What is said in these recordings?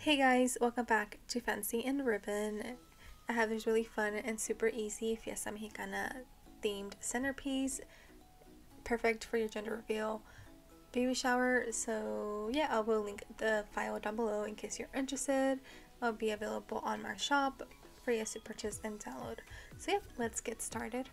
Hey guys, welcome back to Fancy and Ribbon. I have this really fun and super easy Fiesta Mexicana themed centerpiece, perfect for your gender reveal baby shower. So yeah, I will link the file down below in case you're interested. I'll be available on my shop for you to purchase and download. So yeah, let's get started.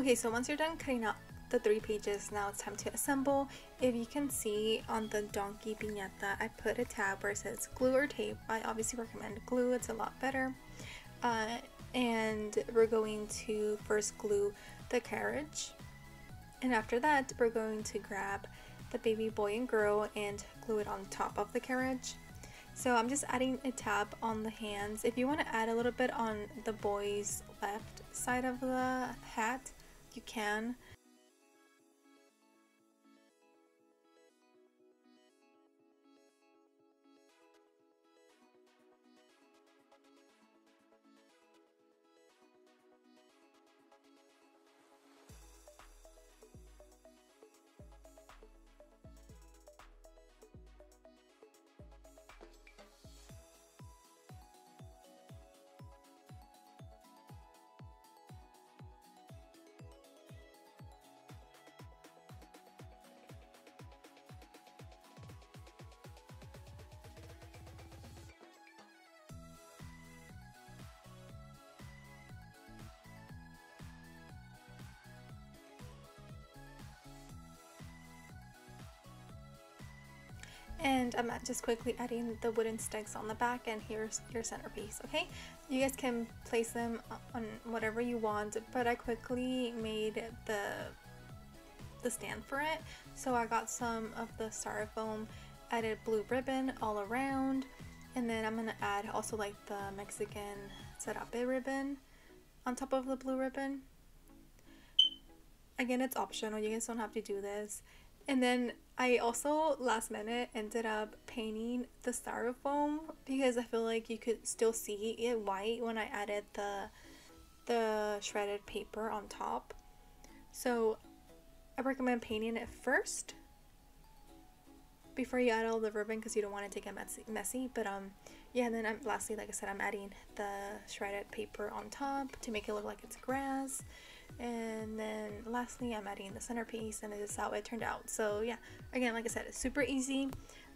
Okay, so once you're done cutting out the 3 pages, now it's time to assemble. If you can see on the donkey piñata, I put a tab where it says glue or tape. I obviously recommend glue, it's a lot better. And we're going to first glue the carriage, and after that we're going to grab the baby boy and girl and glue it on top of the carriage. So I'm just adding a tab on the hands. If you want to add a little bit on the boy's left side of the hat, you can. And I'm just quickly adding the wooden sticks on the back, and here's your centerpiece. Okay, you guys can place them on whatever you want, but I quickly made the stand for it. So I got some of the styrofoam, added blue ribbon all around, and then I'm gonna add also like the Mexican serape ribbon on top of the blue ribbon. Again, it's optional, you guys don't have to do this. And then I also last minute ended up painting the styrofoam because I feel like you could still see it white when I added the shredded paper on top. So I recommend painting it first before you add all the ribbon because you don't want to take it messy. But yeah, and then lastly, like I said, I'm adding the shredded paper on top to make it look like it's grass. And then lastly, I'm adding the centerpiece, and this is how it turned out. So yeah, again, like I said, it's super easy.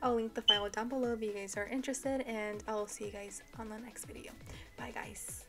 I'll link the file down below if you guys are interested, and I'll see you guys on the next video. Bye guys.